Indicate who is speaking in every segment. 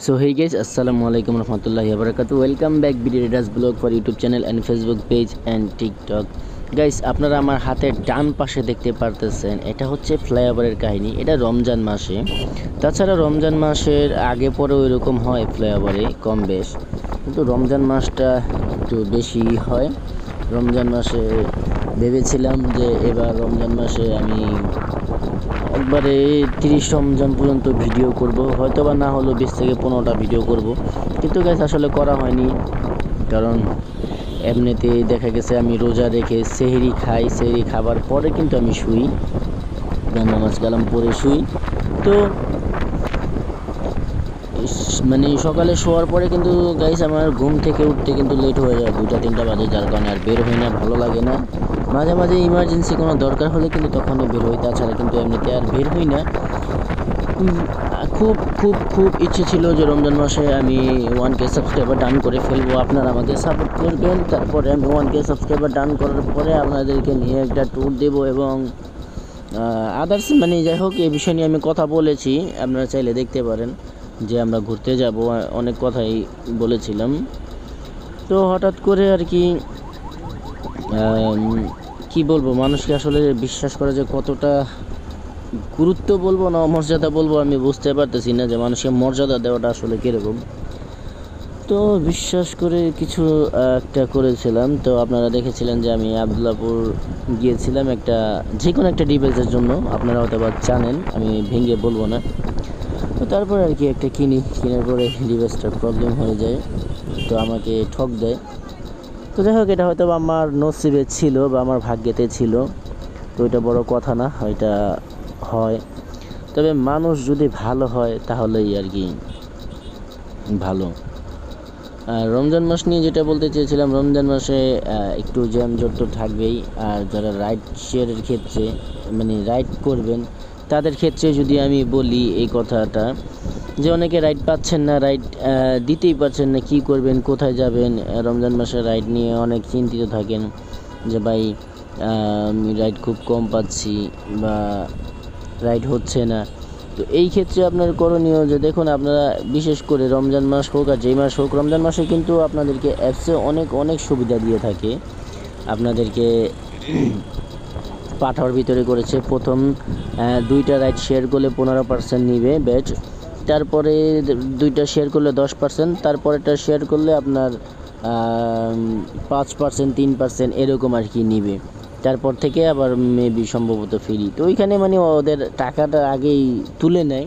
Speaker 1: So hey guys, Assalamualaikum warahmatullahi wabarakatuh. Welcome back BD Readers Blog for YouTube channel and Facebook page and TikTok. Guys, আপনারা আমার হাতের ডান পাশে দেখতে পারতেছেন, এটা হচ্ছে ফ্লাইওভারের কাহিনী। এটা রমজান মাসে, তাছাড়া রমজান মাসের আগে পরেও এরকম হয় ফ্লাইওভারে কম বেশ, কিন্তু রমজান মাসটা একটু বেশি হয়। রমজান মাসে ভেবেছিলাম যে এবার রমজান মাসে আমি একবারে 30 রমজান পর্যন্ত ভিডিও করব, হয়তো বা না হলেও 20 থেকে 15টা ভিডিও করব, কিন্তু গাইস আসলে করা হয়নি। কারণ এমনিতে দেখা গেছে আমি রোজা রেখে সেহরি খাই, সেহরি খাবার পরে কিন্তু আমি শুই, নামাজ কালাম পরে শুই। তো মানে সকালে শোয়ার পরে কিন্তু গাইস আমার ঘুম থেকে উঠতে কিন্তু লেট হয়ে যায়, 2টা-3টা বাজে, যার কারণে আর বের হই না, ভালো লাগে না। মাঝে মাঝে ইমার্জেন্সি কোনো দরকার হলে কিন্তু তখনও বের হই, তাছাড়া কিন্তু এমনিতে আর বের হই না। খুব খুব খুব ইচ্ছে ছিল যে রমজান মাসে আমি 1K সাবস্ক্রাইবার ডান করে ফেলবো, আপনারা আমাকে সাপোর্ট করবেন। তারপরে আমি 1K সাবস্ক্রাইবার ডান করার পরে আপনাদেরকে নিয়ে একটা ট্যুর দেবো এবং আদার্স মানে যাই হোক, এই বিষয় নিয়ে আমি কথা বলেছি, আপনারা চাইলে দেখতে পারেন যে আমরা ঘুরতে যাব, অনেক কথাই বলেছিলাম। তো হঠাৎ করে আর কি বলবো, মানুষকে আসলে বিশ্বাস করা যে কতটা গুরুত্ব বলবো না মর্যাদা বলবো আমি বুঝতে পারতেছি না, যে মানুষকে মর্যাদা দেওয়াটা আসলে কীরকম। তো বিশ্বাস করে কিছু একটা করেছিলাম। তো আপনারা দেখেছিলেন যে আমি আবদুল্লাপুর গিয়েছিলাম একটা যে কোনো একটা ডিভাইসের জন্য, আপনারা হয়তো বা জানেন, আমি ভেঙে বলবো না। তো তারপরে আর কি একটা কেনার পরে ডিভাইসটার প্রবলেম হয়ে যায়, তো আমাকে ঠক দেয়। তো যাই হোক, এটা হয়তো আমার নসিবে ছিল বা আমার ভাগ্যেতে ছিল, তো এটা বড় কথা না, এটা হয়। তবে মানুষ যদি ভালো হয় তাহলেই আর কি ভালো। আর রমজান মাস নিয়ে যেটা বলতে চেয়েছিলাম, রমজান মাসে একটু জ্যামজট তো থাকবেই। আর যারা রাইড শেয়ারের ক্ষেত্রে মানে রাইড করবেন তাদের ক্ষেত্রে যদি আমি বলি এই কথাটা, যে অনেকে রাইড পাচ্ছেন না, রাইড দিতেই পারছেন না, কি করবেন, কোথায় যাবেন। রমজান মাসে রাইড নিয়ে অনেক চিন্তিত থাকেন যে ভাই আমি রাইড খুব কম পাচ্ছি বা রাইড হচ্ছে না। তো এই ক্ষেত্রে আপনার করণীয় যে দেখুন, আপনারা বিশেষ করে রমজান মাস হোক আর যেই মাস হোক, রমজান মাসে কিন্তু আপনাদেরকে অ্যাপসে অনেক অনেক সুবিধা দিয়ে থাকে। আপনাদেরকে পাঠাওয়ার ভিতরে করেছে, প্রথম 2টা রাইড শেয়ার করলে 15% নিবে ব্যাচ, তারপরে 2টা শেয়ার করলে 10%, তারপরেটা শেয়ার করলে আপনার 5%, 3% এরকম আর কি নিবে। তারপর থেকে আবার মেবি সম্ভবত ফ্রি। তো ওইখানে মানে ওদের টাকাটা আগেই তুলে নেয়,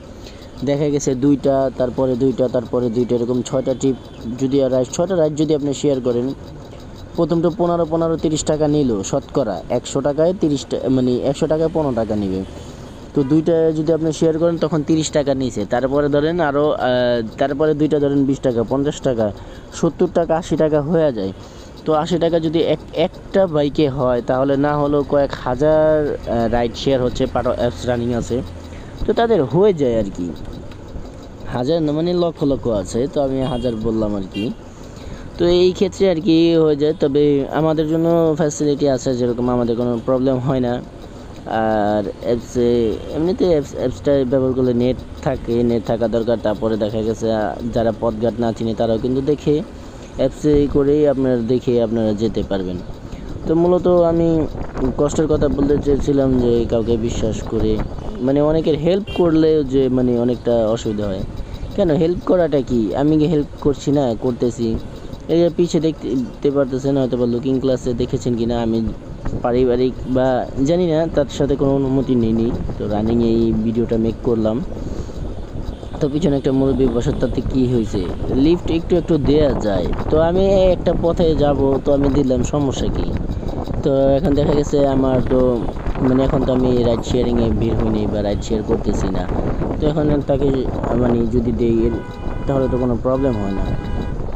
Speaker 1: দেখা গেছে 2টা, তারপরে 2টা, তারপরে 2টা, এরকম 6টা ট্রিপ যদি 6টা রাইড যদি আপনি শেয়ার করেন, প্রথমটা 15-30 টাকা নিল, শতকরা 100 টাকায় 30 মানে 100 টাকায় 15 টাকা নেবে। তো 2টা যদি আপনি শেয়ার করেন তখন 30 টাকা নিছে, তারপরে ধরেন আরও তারপরে 2টা ধরেন 20 টাকা, 50 টাকা, 70 টাকা, 80 টাকা হয়ে যায়। তো 80 টাকা যদি একটা বাইকে হয়, তাহলে না হলেও কয়েক হাজার রাইড শেয়ার হচ্ছে, পাঠো অ্যাপস রানিং আছে, তো তাদের হয়ে যায় আর কি। হাজার না, মানে লক্ষ লক্ষ আছে, তো আমি হাজার বললাম আর কি। তো এই ক্ষেত্রে আর কি হয়ে যায়। তবে আমাদের জন্য ফ্যাসিলিটি আছে, যেরকম আমাদের কোনো প্রবলেম হয় না। আর অ্যাপসে এমনিতে অ্যাপসটা ব্যবহার করলে নেট থাকা দরকার। তারপরে দেখা গেছে যারা পথঘাট না চিনে তারাও কিন্তু দেখে অ্যাপসে করেই আপনারা যেতে পারবেন। তো মূলত আমি কষ্টের কথা বলতে চেয়েছিলাম যে কাউকে বিশ্বাস করে মানে অনেকের হেল্প করলে যে মানে অনেকটা অসুবিধা হয়। কেন হেল্প করাটা কি, আমি কি হেল্প করছি না, করতেছি। এই যে পিছিয়ে দেখতে পারতেছেন, হয়তো বা লুকিং ক্লাসে দেখেছেন কি না, আমি পারিবারিক বা জানি না, তার সাথে কোনো অনুমতি নিইনি, তো রানিং এই ভিডিওটা মেক করলাম। তো পিছনে একটা মুরব্বী বসার, তাতে কী হয়েছে, লিফট একটু দেয়া যায়, তো আমি একটা পথে যাব, তো আমি দিলাম, সমস্যা কি। তো এখন দেখা গেছে আমার তো মানে এখন তো আমি রাইড শেয়ারিংয়ে ভিড় হইনি বা রাইড শেয়ার করতেছি না, তো এখন তাকে মানে যদি দেই তাহলে তো কোনো প্রবলেম হয় না।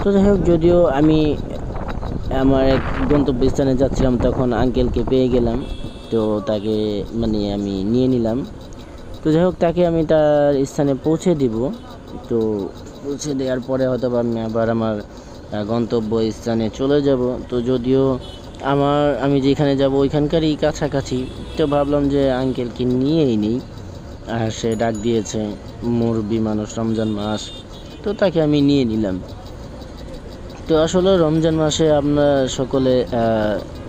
Speaker 1: তো যাই হোক, যদিও আমি আমার এক গন্তব্যস্থানে যাচ্ছিলাম, তখন আঙ্কেলকে পেয়ে গেলাম, তো তাকে মানে আমি নিয়ে নিলাম। তো যাই হোক, তাকে আমি তার স্থানে পৌঁছে দিব। তো পৌঁছে দেওয়ার পরে হয়তো আমি আবার আমার গন্তব্য স্থানে চলে যাব। তো যদিও আমি যেখানে যাব ওইখানকারই কাছাকাছি, তো ভাবলাম যে আঙ্কেলকে নিয়েই নিই। আর সে ডাক দিয়েছে, মুরব্বি মানুষ, রমজান মাস, তো তাকে আমি নিয়ে নিলাম। তো আসলে রমজান মাসে আমরা সকলে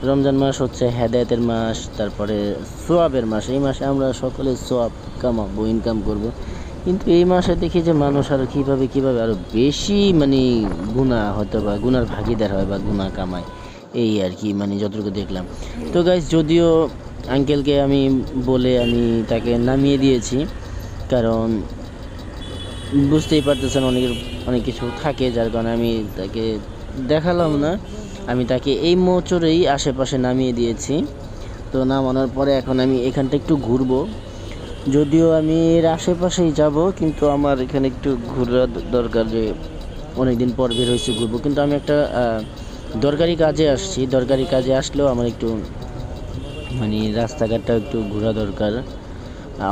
Speaker 1: রমজান মাস হচ্ছে হেদায়েতের মাস, তারপরে সোয়াবের মাস। এই মাসে আমরা সকলে সোয়াব কামাবো, ইনকাম করব। কিন্তু এই মাসে দেখি যে মানুষ আরও কীভাবে আরও বেশি মানে গুনাহ হয়তো বা গুনার ভাগিদার হয় বা গুনাহ কামায়, এই আর কি মানে যতটুকু দেখলাম। তো গাইস, যদিও আঙ্কেলকে আমি বলে আমি তাকে নামিয়ে দিয়েছি, কারণ বুঝতেই পারতেছেন অনেক কিছু থাকে, যার কারণে আমি তাকে দেখালাম না। আমি তাকে এই মোচড়েই আশেপাশে নামিয়ে দিয়েছি। তো নামানোর পরে এখন আমি এখানটা একটু ঘুরবো, যদিও আমি এর আশেপাশেই যাব, কিন্তু আমার এখানে একটু ঘোরা দরকার, যে অনেক দিন পর বের হয়েছে ঘুরবো। কিন্তু আমি একটা দরকারি কাজে আসছি, দরকারি কাজে আসলেও আমার একটু মানে রাস্তাঘাটটা একটু ঘোরা দরকার,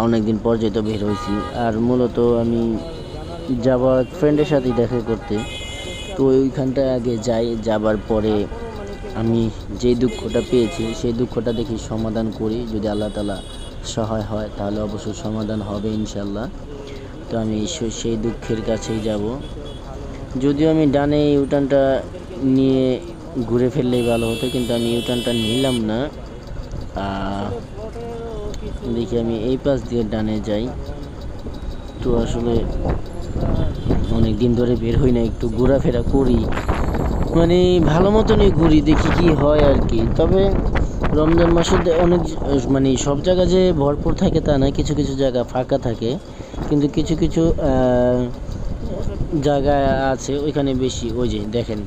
Speaker 1: অনেক দিন পর যেহেতু বের হয়েছি। আর মূলত আমি যাব ফ্রেন্ডের সাথেই দেখা করতে। তো ওইখানটায় আগে যাই, যাবার পরে আমি যেই দুঃখটা পেয়েছি সেই দুঃখটা দেখি সমাধান করি। যদি আল্লাহ তাআলা সহায় হয় তাহলে অবশ্যই সমাধান হবে ইনশাল্লাহ। তো আমি সেই দুঃখের কাছেই যাব। যদিও আমি ডানে ইউটার্নটা নিয়ে ঘুরে ফেললেই ভালো হতো, কিন্তু আমি ইউটার্নটা নিলাম না। দেখি আমি এই পাশ দিয়ে ডানে যাই। তো আসলে অনেক দিন ধরে বের হই না, একটু ঘোরাফেরা করি, মানে ভালো মতনই ঘুরি, দেখি কি হয় আর কি। তবে রমজান মাসে অনেক মানে সব জায়গা যে ভরপুর থাকে তা না, কিছু কিছু জায়গা ফাঁকা থাকে, কিন্তু কিছু কিছু জায়গা আছে ওইখানে বেশি। ওই যে দেখেন,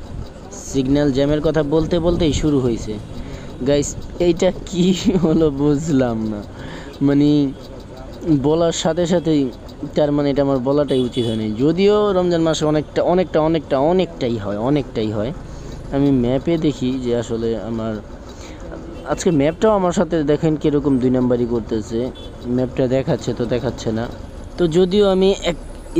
Speaker 1: সিগন্যাল জ্যামের কথা বলতে বলতেই শুরু হয়েছে গাইস। এইটা কি হলো বুঝলাম না, মানে বলার সাথে সাথেই তার মানে এটা আমার বলাটাই উচিত হয়নি। যদিও রমজান মাসে অনেকটাই হয়। আমি ম্যাপে দেখি যে আসলে আমার আজকে ম্যাপটাও আমার সাথে দেখেন কীরকম 2 নাম্বারই করতেছে, ম্যাপটা দেখাচ্ছে তো দেখাচ্ছে না। তো যদিও আমি এক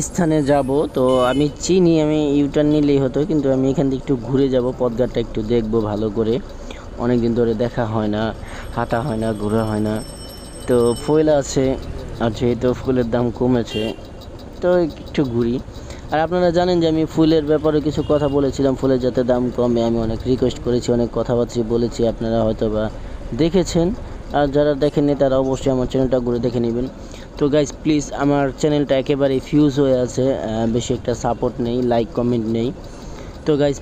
Speaker 1: স্থানে যাব, তো আমি চিনি, আমি ইউটার্ন নিলেই হতো, কিন্তু আমি এখান থেকে একটু ঘুরে যাব, পথঘাটটা একটু দেখবো ভালো করে। অনেক দিন ধরে দেখা হয় না, হাঁটা হয় না, ঘোরা হয় না। তো ফুল আছে, আর যেহেতু ফুলের দাম কমেছে তো একটু ঘুরি। আর আপনারা জানেন যে আমি ফুলের ব্যাপারে কিছু কথা বলেছিলাম, ফুলের যাতে দাম কমে আমি অনেক রিকোয়েস্ট করেছি, অনেক কথাবার্তা বলেছি, আপনারা হয়তো বা দেখেছেন। আর যারা দেখেননি তারা অবশ্যই আমার চ্যানেলটা ঘুরে দেখে নেবেন। তো গাইজ প্লিজ, আমার চ্যানেলটা একেবারেই ফিউজ হয়ে আছে, বেশি একটা সাপোর্ট নেই, লাইক কমেন্ট নেই। তো গাইজ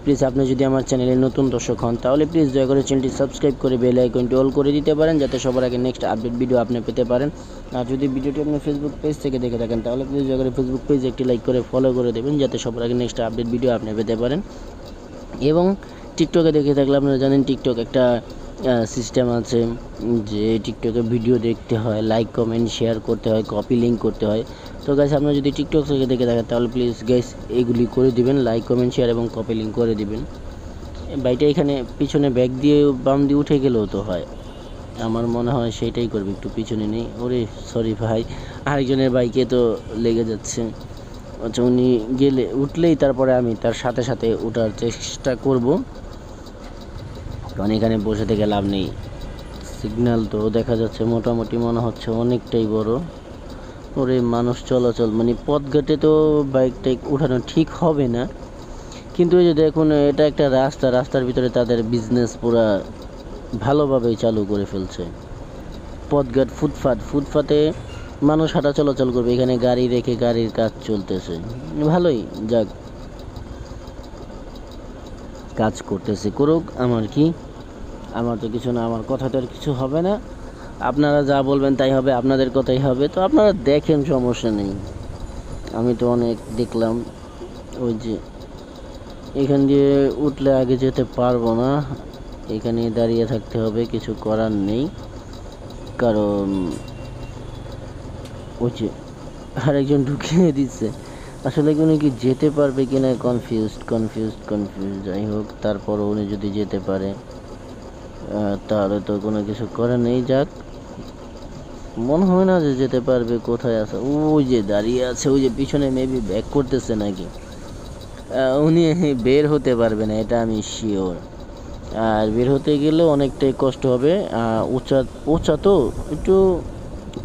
Speaker 1: প্লিজ আপনি যদি আমার চ্যানেলে নতুন দর্শক হন তাহলে প্লিজ দয়া করে চ্যানেলটি সাবস্ক্রাইব করে বেল আইকনটি অল করে দিতে পারেন, যাতে সবার আগে নেক্সট আপডেট ভিডিও আপনি পেতে পারেন। আর যদি ভিডিওটি আপনি ফেসবুক পেজ থেকে দেখে থাকেন তাহলে প্লিজ দয়া করে ফেসবুক পেজে একটি লাইক করে ফলো করে দেবেন, যাতে সবার আগে নেক্সট আপডেট ভিডিও আপনি পেতে পারেন। এবং টিকটকে দেখে থাকলে আপনারা জানেন টিকটক একটা সিস্টেম আছে, যে টিকটকে ভিডিও দেখতে হয়, লাইক কমেন্ট শেয়ার করতে হয়, কপি লিঙ্ক করতে হয়। তো গাইস, আপনারা যদি টিকটক থেকে দেখে থাকেন তাহলে প্লিজ গাইস এইগুলি করে দিবেন, লাইক কমেন্ট শেয়ার এবং কপি লিঙ্ক করে দিবেন। বাইটা এখানে পিছনে ব্যাগ দিয়ে বাম দিয়ে উঠে গেলেও তো হয়, আমার মনে হয় সেইটাই করবে, একটু পিছনে নেই। ওরে সরি ভাই, আরেকজনের বাইকে তো লেগে যাচ্ছে। আচ্ছা, উনি গেলে উঠলেই তারপরে আমি তার সাথে সাথে ওঠার চেষ্টা করব, কারণ এখানে বসে থেকে লাভ নেই। সিগন্যাল তো দেখা যাচ্ছে মোটামুটি মনে হচ্ছে অনেকটাই বড়। ওরে মানুষ চলাচল, মানে পথঘাটে তো বাইকটা উঠানো ঠিক হবে না, কিন্তু এই যে দেখুন এটা একটা রাস্তার ভিতরে তাদের বিজনেস পুরা ভালোভাবেই চালু করে ফেলছে। পথঘাট, ফুটপাতে মানুষ হাঁটা চলাচল করবে, এখানে গাড়ি রেখে গাড়ির কাজ চলতেছে, ভালোই যাক, কাজ করতেছে, করুক, আমার কি, আমার তো কিছু না, আমার কথা তো আর কিছু হবে না। আপনারা যা বলবেন তাই হবে, আপনাদের কথাই হবে। তো আপনারা দেখেন, সমস্যা নেই, আমি তো অনেক দেখলাম। ওই যে এখান দিয়ে উঠলে আগে যেতে পারবো না, এখানে দাঁড়িয়ে থাকতে হবে, কিছু করার নেই, কারণ ওই যে আরেকজন ঢুকিয়ে দিচ্ছে। আসলে উনি কি যেতে পারবে কিনা কনফিউজ। যাই হোক, তারপর উনি যদি যেতে পারে তাহলে তো কোনো কিছু করার নেই। যাক, মনে হয় না যে যেতে পারবে। কোথায় আছে? ওই যে দাঁড়িয়ে আছে, ওই যে পিছনে মেবি ব্যাক করতেছে নাকি। উনি বের হতে পারবে না, এটা আমি শিওর। আর বের হতে গেলেও অনেকটাই কষ্ট হবে, উঁচা তো একটু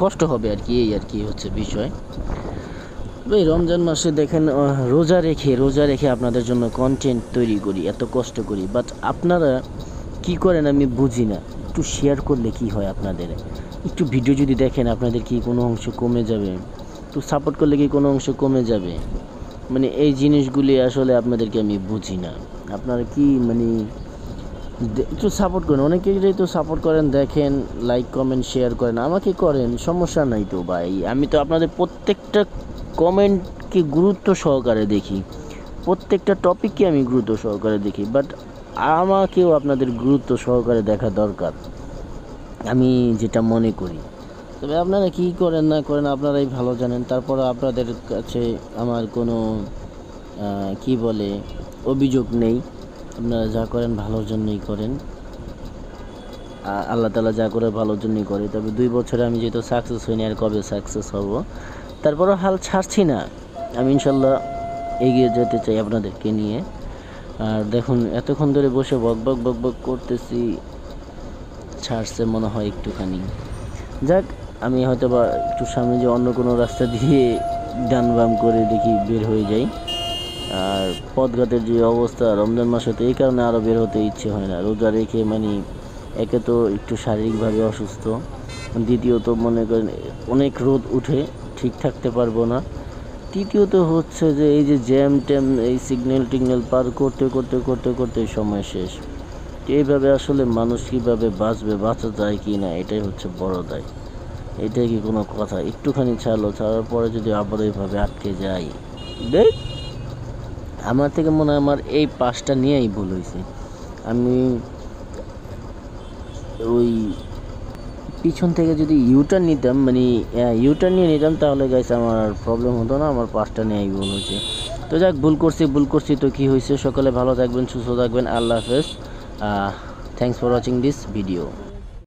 Speaker 1: কষ্ট হবে আর কি, এই আর কি হচ্ছে বিষয়। এই রমজান মাসে দেখেন রোজা রেখে আপনাদের জন্য কন্টেন্ট তৈরি করি, এত কষ্ট করি, বাট আপনারা কি করেন আমি বুঝি না। একটু শেয়ার করলে কি হয় আপনাদের, একটু ভিডিও যদি দেখেন আপনাদের কি কোনো অংশ কমে যাবে, একটু সাপোর্ট করলে কি কোনো অংশ কমে যাবে? মানে এই জিনিসগুলি আসলে আপনাদেরকে আমি বুঝি না। আপনারা কি মানে একটু সাপোর্ট করেন, অনেকেই তো সাপোর্ট করেন, দেখেন, লাইক কমেন্ট শেয়ার করেন, আমাকে করেন, সমস্যা নাই তো ভাই। আমি তো আপনাদের প্রত্যেকটা কমেন্টকে গুরুত্ব সহকারে দেখি, প্রত্যেকটা টপিককে আমি গুরুত্ব সহকারে দেখি, বাট আমাকেও আপনাদের গুরুত্ব সহকারে দেখা দরকার, আমি যেটা মনে করি। তবে আপনারা কী করেন না করেন আপনারাই ভালো জানেন। তারপরে আপনাদের কাছে আমার কোনো কি বলে অভিযোগ নেই। আপনারা যা করেন ভালোর জন্যই করেন, আল্লাহ তাআলা যা করে ভালোর জন্যই করে। তবে 2 বছরে আমি যেহেতু সাকসেস হইনি, আর কবে সাকসেস হব, তারপরও হাল ছাড়ছি না। আমি ইনশাল্লাহ এগিয়ে যেতে চাই আপনাদেরকে নিয়ে। আর দেখুন এতক্ষণ ধরে বসে বক বক বক বক করতেছি, ছাড়ছে মনে হয় একটুখানি। যাক, আমি হয়তো বা একটু সামনে যে অন্য কোনো রাস্তা দিয়ে ডান বাম করে দেখি বের হয়ে যাই। আর পথঘাটের যে অবস্থা রমজান মাসে, তো এই কারণে আরও বের হতে ইচ্ছে হয় না। রোজা রেখে মানে একে তো একটু শারীরিকভাবে অসুস্থ, দ্বিতীয়ত মনে করেন অনেক রোদ উঠে, ঠিক থাকতে পারবো না। তৃতীয়ত হচ্ছে যে এই যে জ্যাম ট্যাম, এই সিগন্যাল টিগন্যাল পার করতে করতে করতে করতে সময় শেষ। এইভাবে আসলে মানুষ কীভাবে বাঁচা যায় কি না, এটাই হচ্ছে বড় দায়। এটাই কি কোনো কথা? একটুখানি ছাড়ার পরে যদি আবার এইভাবে আটকে যাই, দেখ আমার থেকে মনে হয় আমার এই পাশটা নিয়েই ভুল হয়েছে। আমি ওই পিছন থেকে যদি ইউটার্ন নিতাম, মানে ইউটার্ন নিয়ে নিতাম, তাহলে গাইছে আমার আর প্রবলেম হতো না। আমার পাশটা নিয়েই ভুল হয়েছে। তো যাক, ভুল করছি তো কী হয়েছে। সকালে ভালো থাকবেন, সুস্থ থাকবেন, আল্লাহ হাফেজ। Thanks for watching this video.